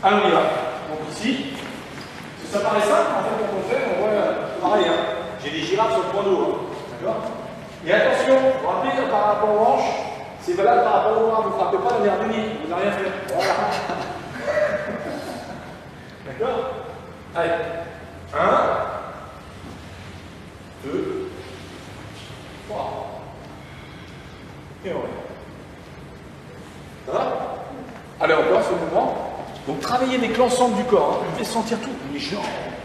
Allez, on y va. Donc ici, ça paraît simple, en fait, quand on fait, on voit pareil. Hein. J'ai des girafes sur le point d'eau. Hein. D'accord? Et attention, vous vous rappelez, par rapport aux hanches, c'est valable par rapport au bras. Vous ne frappez pas la nerf du nid, vous n'avez rien fait. Voilà. D'accord? Allez. 1, 2, 3. Et on va. Ça va? Allez, encore ce mouvement. Donc, travaillez avec l'ensemble du corps. Hein. Vous devez sentir tout. Les jambes,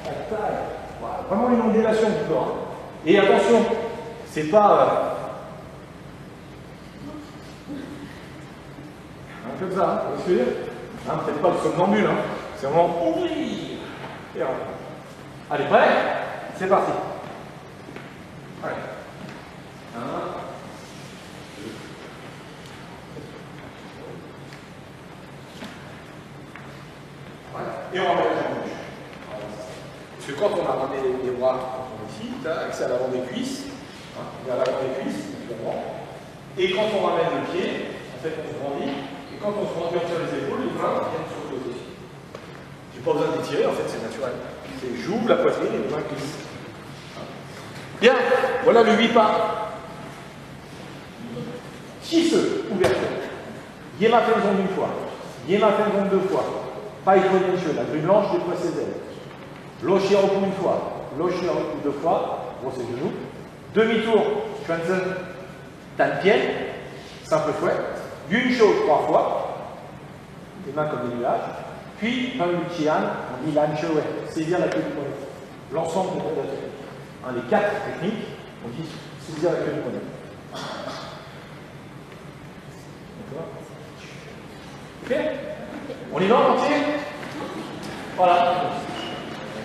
la taille. Voilà. Vraiment une ondulation du corps. Hein. Et attention, c'est pas. Comme ça, hein, vous voyez ce que je veux dire? Hein, peut-être pas le somnambule, hein. C'est vraiment ouvrir. Et voilà. Allez, prêt? C'est parti. Allez. 1, 2. Voilà. Et on remet la jambe gauche. Parce que quand on a ramené les bras, quand on est ici, c'est à l'avant des cuisses. Hein, on est à l'avant des cuisses, évidemment. Et quand on ramène le pied, en fait, on se grandit. Et quand on se grandit, on tire les épaules, les mains viennent sur le côté. J'ai pas besoin d'étirer, en fait, c'est naturel. J'ouvre la poitrine et les mains glissent. Bien, voilà le 8 pas. 6 ouverture. Yema Fenzong une fois. Yema Fenzong 2 fois. Pai Konienche, la grue blanche déploie ses ailes. Lo Shiroku une fois. Lo Shiroku 2 fois. Gros ses genoux. Demi-tour. Schwanzen. Tanpien. Simple fouet. Yuncho 3 fois. Les mains comme des nuages. Puis, Panluchian, on dit l'anchoé, saisir la queue du poney. L'ensemble des prédateurs. Hein, les 4 techniques, on dit saisir la queue du poney. D'accord? Ok? On y va en entier? Voilà.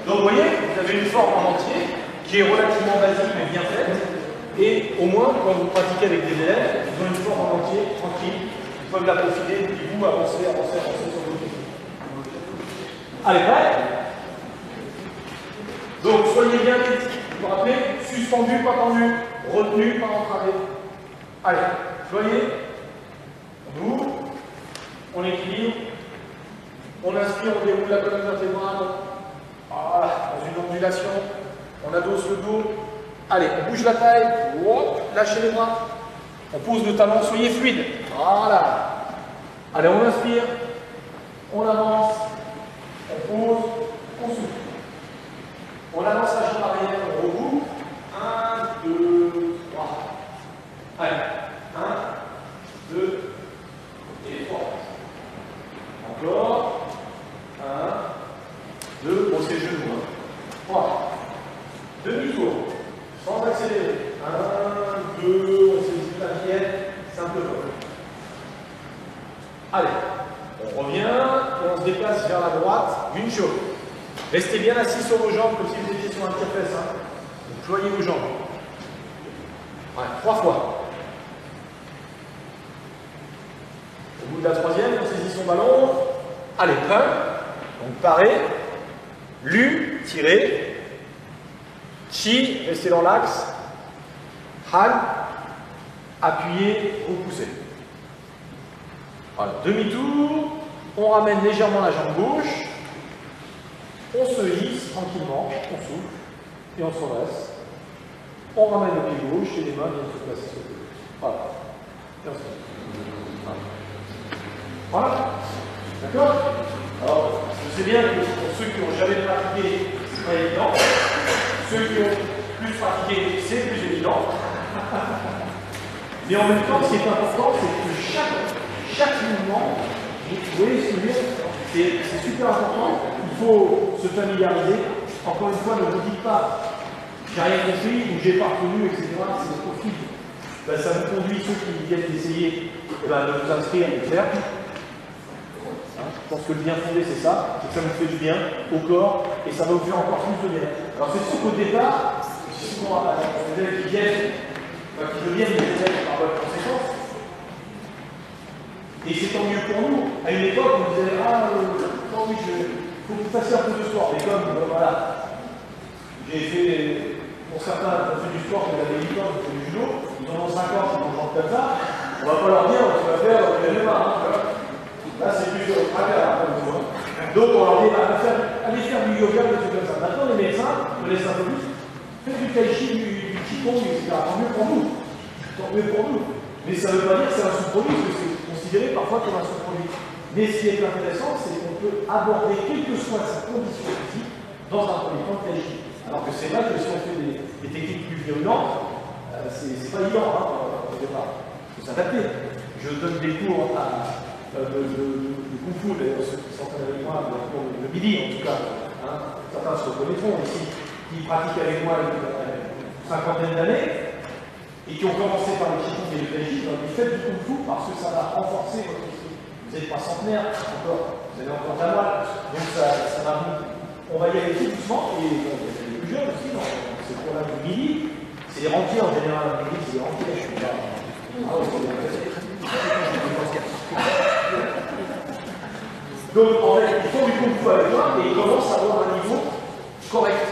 Donc, vous voyez, vous avez une forme en entier qui est relativement basique mais bien faite. Et au moins, quand vous pratiquez avec des élèves, ils ont une forme en entier, tranquille. Ils peuvent la peaufiner, puis vous avancez sur votre technique. Allez, prêt? Donc, soyez bien vite. Vous vous rappelez? Suspendu, pas tendu. Retenu, pas entravé. Allez, soyez. On ouvre. On équilibre. On inspire, on déroule la colonne vertébrale. Voilà, dans une ondulation. On adosse le dos. Allez, on bouge la taille. Hop, lâchez les bras. On pose le talon, soyez fluide. Voilà. Allez, on inspire. On avance. On pose, on souffle. On avance la jambe arrière, on regroupe. 1, 2, 3. Allez. 1, 2 et 3. Encore. 1, 2. Bon, c'est le genou. 3. Demi-tour. Sans accélérer. 1, 2. On saisit la pièce. Simple. Allez. On revient et on se déplace vers la droite, une chose. Restez bien assis sur vos jambes comme si vous étiez sur un tire-fesse. Hein. Ployez vos jambes. Ouais, 3 fois. Au bout de la 3e, on saisit son ballon. Allez, prêt. Donc paré. Lu, tirez. Chi, restez dans l'axe. Han, appuyez, repoussez. Voilà, demi-tour, on ramène légèrement la jambe gauche, on se hisse tranquillement, on souffle, et on se redresse. On ramène le pied gauche et les mains viennent se placer sur le pied. Voilà. Et on se redresse. Voilà. D'accord? Alors, je sais bien que pour ceux qui n'ont jamais pratiqué, c'est pas évident. Ceux qui ont plus pratiqué, c'est plus évident. Mais en même temps, ce qui est important, c'est que chaque mouvement, vous voyez ce que je veux dire, c'est super important. Il faut se familiariser. Encore une fois, ne vous dites pas j'ai rien compris ou j'ai pas retenu, etc. C'est possible. Ben, ça vous conduit, ceux qui viennent d'essayer, de vous inscrire et de faire. Hein, je pense que le bien fondé, c'est ça. C'est que ça vous fait du bien au corps et ça va vous faire encore plus de bien. Alors, c'est sûr qu'au départ, c'est souvent les élèves qui viennent, qui deviennent des élèves par votre conséquence. Et c'est tant mieux pour nous. À une époque, on disait oh oui, faut que vous fassiez un peu de sport. Et comme, voilà, j'ai fait, pour certains, on fait du sport, quand ils avaient 8 ans, ils font du judo, ils en ont 50, ils en ont comme ça. On va pas leur dire, tu vas faire, tu vas les mains. Là, c'est plus sur le travers, après, vous voyez. Donc on leur dit, allez faire du yoga, des trucs comme ça. Maintenant les médecins connaissent un peu plus, faites du tai chi, du qigong, etc. Tant mieux pour nous. Tant mieux pour nous. Mais ça ne veut pas dire que c'est un sous-produit, parce que c'est considéré parfois comme un sous-produit. Mais ce qui est intéressant, c'est qu'on peut aborder quelle que soit sa condition physique dans un premier temps de tai chi. Alors que c'est vrai que si on fait des techniques plus virulentes, c'est pas évident au départ. Il faut s'adapter. Je donne des cours de Kung Fu, d'ailleurs, ceux qui sont avec moi, le midi en tout cas. Certains se reconnaîtront ici, qui pratiquent avec moi une cinquantaine d'années et qui ont commencé par le Qigong et le Tai Chi. Ils faites du Kung Fu parce que ça va renforcer votre esprit. Vous n'êtes pas centenaire encore, vous avez encore de la moelle. Donc ça va vous. On va y aller tout doucement et bon, il y a les plus jeunes aussi dans ces cours-là du midi. C'est les rentiers en général, le midi, c'est les rentiers. Je suis pas. Donc en fait, ils font du Kung Fu avec moi et ils commencent à avoir un niveau correct.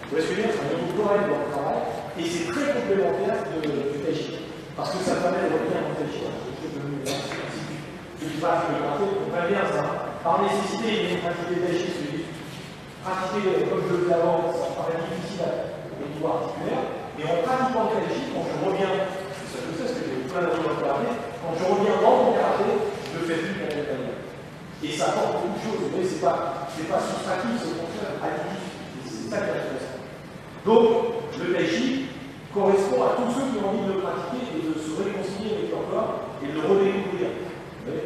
Vous voyez ce que je veux dire? C'est un niveau correct dans le travail et c'est très complémentaire du Tai Chi. Parce que ça permet de revenir en Tai Chi. Ceux qui pratiquent le karaté comprennent bien ça. Par nécessité, il y a une pratique de Tai Chi. Pratiquer comme je le faisais avant, ça paraît difficile au niveau articulaire. Et en pratiquant le Tai Chi, quand je reviens, ça je sais, parce que j'ai plein d'amis dans le karaté, quand je reviens dans mon karaté, je le fais plus pour mon karaté. Et ça apporte beaucoup de choses. Vous voyez, c'est pas soustractif, c'est au contraire additif. C'est ça qui est intéressant. Donc, le Tai Chi correspond à tous ceux qui ont envie de le pratiquer et de se réconcilier avec leur corps et de le redécouvrir.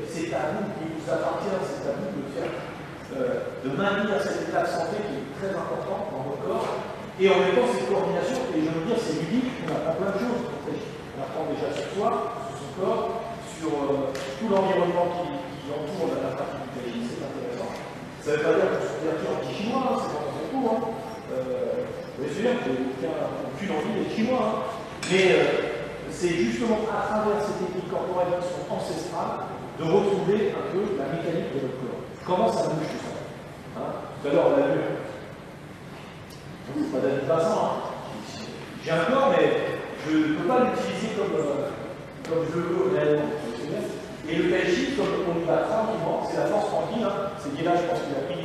C'est à vous qui vous appartient, c'est à vous de faire, de maintenir cet état de santé qui est très important dans votre corps. Et en même temps, cette coordination, et je veux dire, c'est ludique, on apprend plein de choses. On apprend déjà sur soi, sur son corps, sur tout l'environnement qui entoure la pratique du Tai Chi, c'est intéressant. Ça ne veut pas dire qu'on se convertit en chinois, c'est pas dans son cours. Vous voyez, c'est bien, je n'ai aucune envie d'être chinois. Mais c'est justement à travers ces techniques corporelles qui sont ancestrales de retrouver un peu la mécanique de notre corps. Comment ça bouge tout ça? Tout à l'heure, on l'a vu. C'est pas David Vincent. J'ai un corps, mais je ne peux pas l'utiliser comme je le veux réellement. Et le Tai Chi, comme on y va tranquillement, c'est la force tranquille. C'est Guéla, je pense qu'il a pris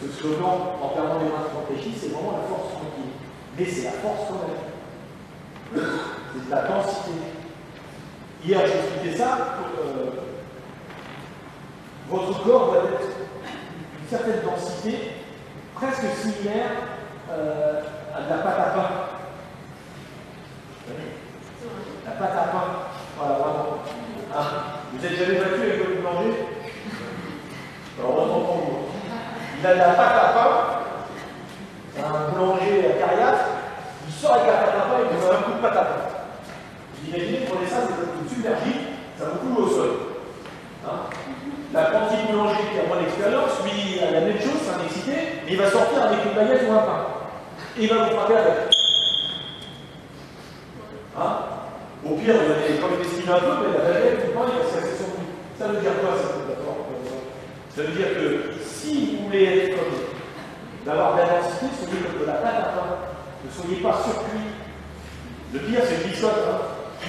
ce slogan en perdant les mains sur le Tai Chi, c'est vraiment la force tranquille. Mais c'est la force quand même. C'est la densité. Hier, j'ai expliqué ça. Votre corps va être une certaine densité, presque similaire à de la pâte à pain. La pâte à pain. Voilà, vraiment. Vous êtes jamais battu avec votre boulanger? Alors, on entend pour vous. Il a de la pâte à pain, un boulanger à Cariat, il sort avec la pâte à pain et il vous met un coup de pâte à pain. Vous imaginez, prenez ça, c'est une submergie, ça vous coule au sol. L'apprenti boulanger qui a moins d'expérience, lui, il a la même chose, c'est un excité, mais il va sortir avec une baguette ou un pain. Et il va vous frapper avec. Au pire, vous allez quand même estimer un peu, mais la baguette, le pain, il va se casser sur vous. Ça veut dire quoi, ça? Ça veut dire que si vous voulez être comme d'avoir de la densité, soyez comme de la pâte à pain. Ne soyez pas surcuit. Le pire, c'est le biscotte.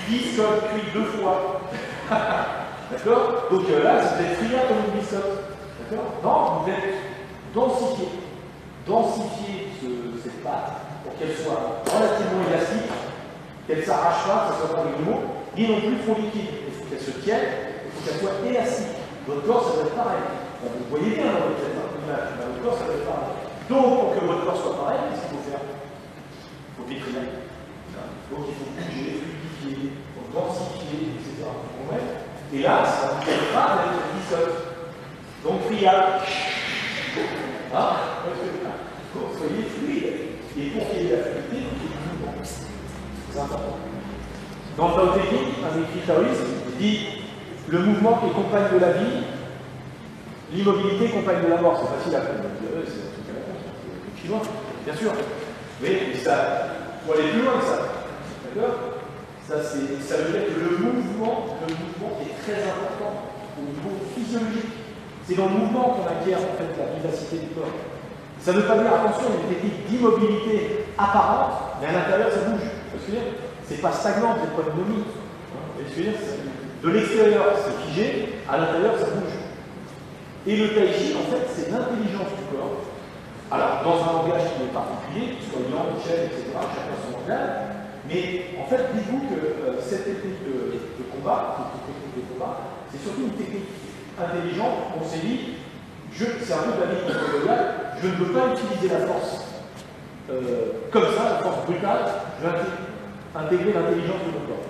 Biscotte cuit 2 fois. D'accord? Donc là, vous êtes friand comme une biscotte. D'accord? Non, vous êtes densifié. Densifier cette pâte pour qu'elle soit relativement élastique, qu'elle ne s'arrache pas, que ce soit pas les mots, ni non plus trop liquide. Il faut qu'elle se tienne, il faut qu'elle soit élastique. Votre corps, ça doit être pareil. Vous voyez bien dans votre image, votre corps, ça doit être pareil. Donc, pour que votre corps soit pareil, qu'est-ce qu'il faut faire? Il faut décrire. Donc, il faut bouger, fluidifier, densifier, etc. Et là, ça vous permettra d'être une biscotte. Donc, friable. Pour que soyez fluide. Et pour qu'il y ait de la fluidité, il faut qu'il y ait du mouvement. C'est important. Dans le Tao Te Ching, un écrit taoïste dit le mouvement est compagne de la vie, l'immobilité compagne de la mort. C'est facile à comprendre. C'est un truc à la con, c'est chinois, bien sûr. Mais ça, il faut aller plus loin que ça. D'accord? Ça veut dire que le mouvement est très important au niveau physiologique. C'est dans le mouvement qu'on acquiert en fait la vivacité du corps. Ça ne veut pas dire, attention, une technique d'immobilité apparente, mais à l'intérieur ça bouge. C'est pas stagnant, c'est pas une momie. De l'extérieur c'est figé, à l'intérieur ça bouge. Et le tai chi, en fait, c'est l'intelligence du corps. Alors, dans un langage qui est particulier, que ce soit langue, chef, etc., chacun son langage, mais en fait, dites-vous que cette technique de combat, c'est surtout une technique intelligente. On s'est dit, c'est un peu de la vie contre Goliath, je ne veux pas utiliser la force comme ça, la force brutale, je vais intégrer l'intelligence de mon corps.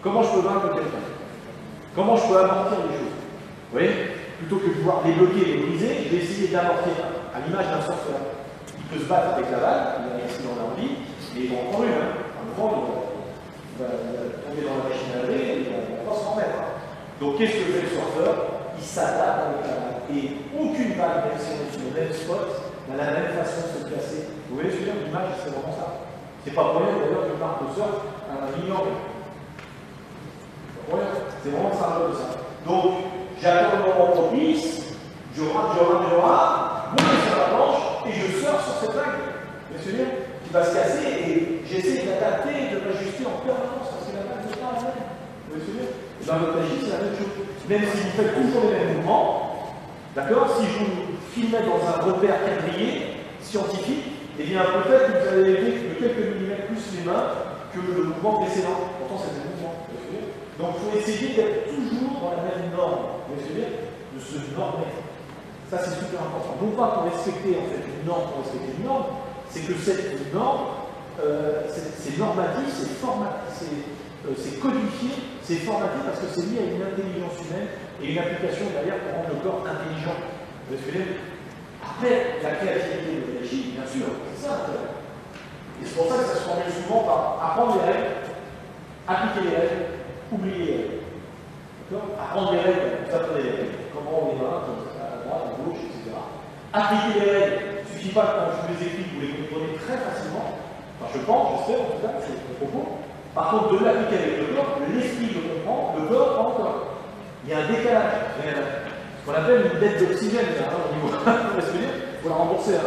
Comment je peux vaincre quelqu'un? Comment je peux amortir les choses? Vous voyez? Plutôt que de pouvoir les bloquer, les briser, je vais essayer d'amortir, à l'image d'un sorcier. Il peut se battre avec la balle, s'il en a envie, mais il va en prendre une. À un moment, il va tomber dans la machine à laver, et il va pas s'en remettre. Donc qu'est-ce que fait le surfeur? Il s'adapte avec la balle. Et aucune balle, même si on est sur le même spot, n'a la même façon de se placer. Vous voyez ce que je veux dire? L'image, c'est vraiment ça. C'est pas pour rien d'ailleurs que marque de surf un ignorant. C'est vraiment ça, de ça. Donc, j'attends le moment propice, je rate, mon nez sur la planche, et je sors sur cette vague. Vous voyez, qui va se casser, et j'essaie d'adapter, de m'ajuster en permanence, parce que la vague n'est pas la même. Vous voyez, et dans votre magie, c'est la même chose. Même si vous faites toujours les mêmes mouvements, d'accord? Si je vous filmais dans un repère quadrillé, scientifique, eh bien peut-être que vous allez aider de quelques millimètres plus les mains que le mouvement précédent. Pourtant, c'est le mouvement. Donc, il faut essayer d'être toujours dans la même norme. Vous voyez ce que je veux dire? De se normer. Ça, c'est super important. Non pas pour respecter en fait une norme, pour respecter une norme, c'est que cette norme, c'est normatif, c'est formatif, c'est codifié, c'est formatif parce que c'est lié à une intelligence humaine et une application derrière pour rendre le corps intelligent. Vous voyez ce que je veux dire? Après, la créativité de l'énergie, bien sûr, c'est ça. Et c'est pour ça que ça se formule souvent par apprendre les règles, appliquer les règles, oublier les règles. D'accord? Apprendre les règles, vous apprenez les règles, comment on les mains, à droite, à gauche, etc. Appliquer les règles, il ne suffit pas que quand je vous les explique, vous les comprenez très facilement. Enfin, je pense, j'espère, en tout cas, c'est mon propos. Par contre, de l'appliquer avec le corps, l'esprit le comprend, le corps pas encore. Il y a un décalage. Ce qu'on appelle une dette d'oxygène, au niveau. Il faut la rembourser.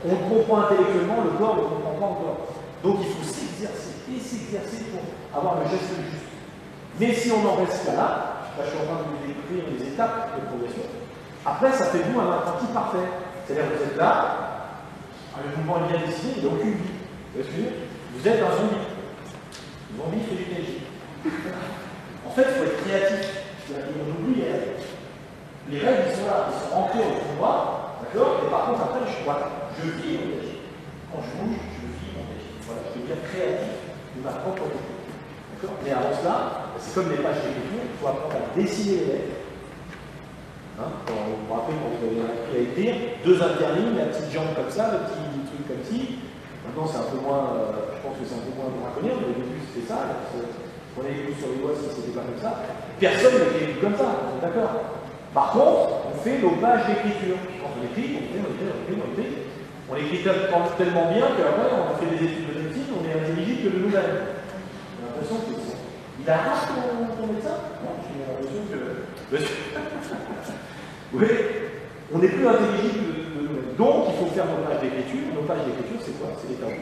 On le comprend intellectuellement, le corps ne le comprend pas encore. Donc il faut s'exercer et s'exercer pour avoir le geste juste. Mais si on en reste là, je suis en train de vous décrire les étapes de progression, après ça fait de vous un apprenti parfait. C'est-à-dire que vous êtes là, le mouvement est bien décidé, il n'y a aucune vie. Vous voyez ce que je veux dire? Vous êtes un zombie. Le zombie fait du TJ. En fait, il faut être créatif. On oublie les règles. Les règles, ils sont là, ils sont ancrées au fond de moi, d'accord? Et par contre, après, je vis mon TJ. Quand je bouge, je vis mon TJ. Voilà, je deviens créatif de ma propre technique. D'accord? Mais avant cela, c'est comme les pages d'écriture, il faut apprendre à dessiner les lettres. Hein? Vous vous rappelez quand vous avez appris à écrire, deux interlignes, la petite jambe comme ça, le petit truc comme ci. Maintenant, c'est un peu moins, je pense que c'est un peu moins draconien, mais au début, c'était ça. On a les coups sur les doigts si c'était pas comme ça. Personne n'écrit comme ça, d'accord? Par contre, on fait nos pages d'écriture. Quand on écrit, on écrit tellement bien qu'après, on a fait des études de médecine, on est intelligible que de nous-mêmes. J'ai l'impression que il arrache ton médecin? Non, j'ai l'impression que. Oui, on n'est plus intelligible de nous-mêmes. Donc, il faut faire nos pages d'écriture. Nos pages d'écriture, c'est quoi? C'est les taous.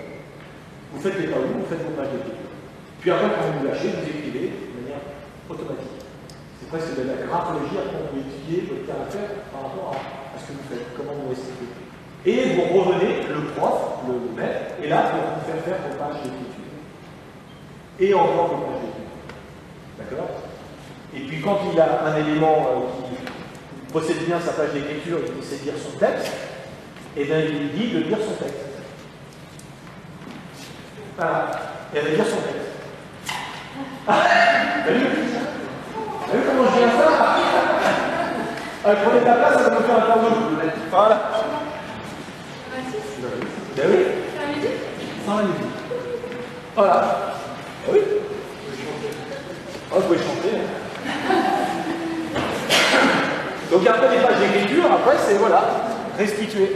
Vous faites les taous, vous faites vos pages d'écriture. Puis après, quand vous lâchez, vous écrivez de manière automatique. C'est presque de la graphologie, après on peut étudier votre caractère par rapport à ce que vous faites, comment vous restez. Et vous revenez, le prof, le maître, est là pour vous faire vos pages d'écriture. Et encore vos pages d'écriture. D'accord? Et puis quand il a un élément qui possède bien sa page d'écriture et qui sait lire son texte, et bien il lui dit de lire son texte. Voilà. Et elle va lire son texte. T'as vu comment je viens ça? Prenez ta place, ça va me faire un tableau. Voilà. Ben oui. Sans la musique. Voilà. Oui. Oh, vous pouvez chanter. Donc après les pages d'écriture, après c'est voilà, restituer.